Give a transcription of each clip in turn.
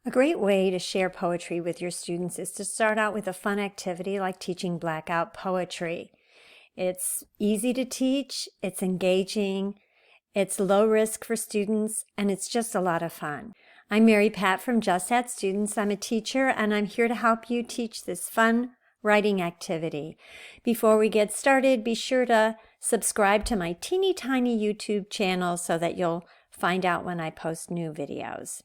A great way to share poetry with your students is to start out with a fun activity like teaching Blackout Poetry. It's easy to teach, it's engaging, it's low risk for students, and it's just a lot of fun. I'm Mary Pat from Just Add Students. I'm a teacher, and I'm here to help you teach this fun writing activity. Before we get started, be sure to subscribe to my teeny tiny YouTube channel so that you'll find out when I post new videos.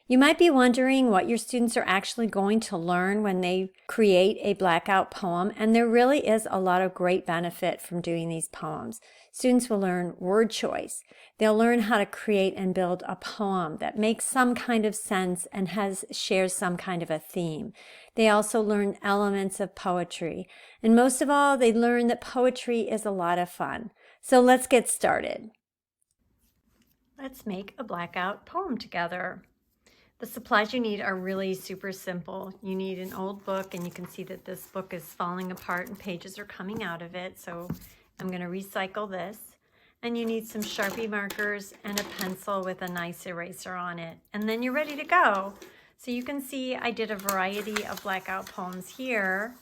You might be wondering what your students are actually going to learn when they create a Blackout poem, and there really is a lot of great benefit from doing these poems. Students will learn word choice. They'll learn how to create and build a poem that makes some kind of sense and shares some kind of a theme. They also learn elements of poetry. And most of all, they learn that poetry is a lot of fun. So let's get started. Let's make a Blackout poem together. The supplies you need are really super simple. You need an old book, and you can see that this book is falling apart and pages are coming out of it. So I'm going to recycle this. And you need some Sharpie markers and a pencil with a nice eraser on it. And then you're ready to go. So you can see I did a variety of Blackout poems here.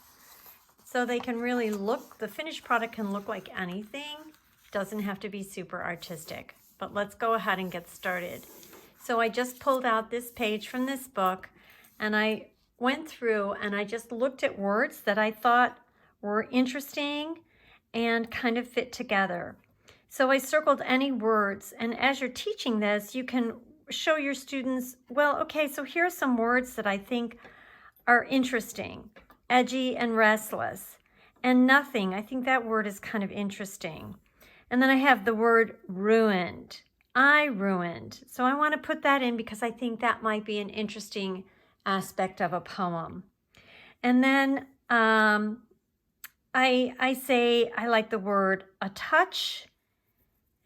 So they can really look, the finished product can look like anything. It doesn't have to be super artistic. But let's go ahead and get started. So I just pulled out this page from this book, and I went through and I just looked at words that I thought were interesting and kind of fit together. So I circled any words, and as you're teaching this, you can show your students, well, okay, so here are some words that I think are interesting. Edgy and restless. And nothing, I think that word is kind of interesting. And then I have the word ruined. I ruined. So I want to put that in because I think that might be an interesting aspect of a poem. And then I say I like the word a touch.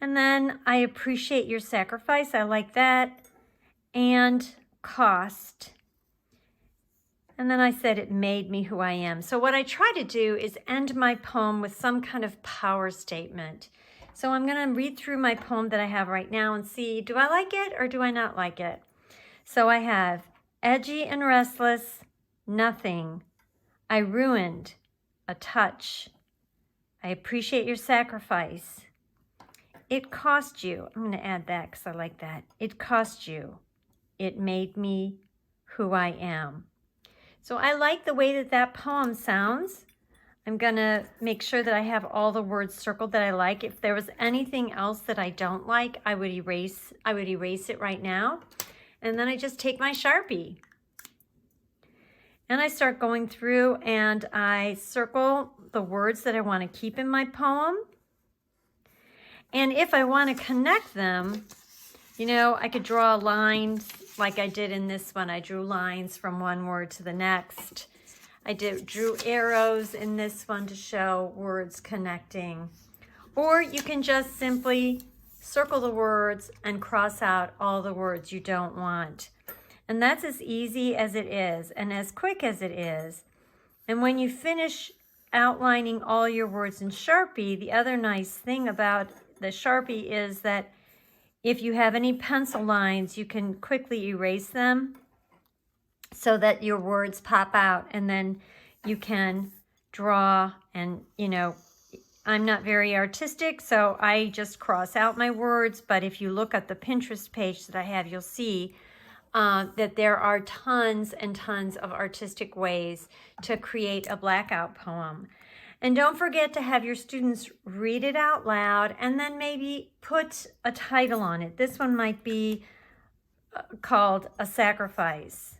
And then I appreciate your sacrifice. I like that. And cost. And then I said it made me who I am. So what I try to do is end my poem with some kind of power statement. So I'm going to read through my poem that I have right now and see, do I like it or do I not like it? So I have edgy and restless, nothing. I ruined, a touch. I appreciate your sacrifice. It cost you. I'm going to add that because I like that. It cost you. It made me who I am. So I like the way that that poem sounds. I'm going to make sure that I have all the words circled that I like. If there was anything else that I don't like, I would erase it right now. And then I just take my Sharpie. And I start going through and I circle the words that I want to keep in my poem. And if I want to connect them, you know, I could draw lines like I did in this one. I drew lines from one word to the next. I drew arrows in this one to show words connecting. Or you can just simply circle the words and cross out all the words you don't want. And that's as easy as it is and as quick as it is. And when you finish outlining all your words in Sharpie, the other nice thing about the Sharpie is that if you have any pencil lines, you can quickly erase them so that your words pop out, and then you can draw. And, you know, I'm not very artistic, so I just cross out my words. But if you look at the Pinterest page that I have, you'll see that there are tons and tons of artistic ways to create a Blackout poem. And don't forget to have your students read it out loud and then maybe put a title on it. This one might be called A Sacrifice,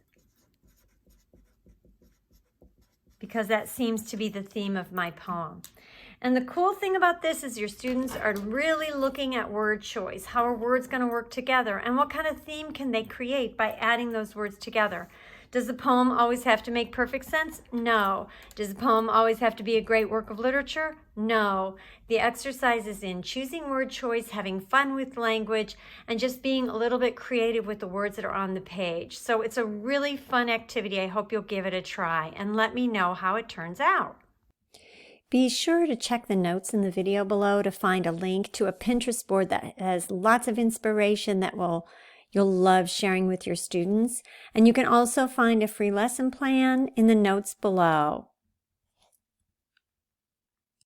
because that seems to be the theme of my poem. And the cool thing about this is your students are really looking at word choice. How are words going to work together? And what kind of theme can they create by adding those words together? Does the poem always have to make perfect sense? No. Does the poem always have to be a great work of literature? No. The exercise is in choosing word choice, having fun with language, and just being a little bit creative with the words that are on the page. So it's a really fun activity. I hope you'll give it a try and let me know how it turns out. Be sure to check the notes in the video below to find a link to a Pinterest board that has lots of inspiration that will You'll love sharing with your students, and you can also find a free lesson plan in the notes below.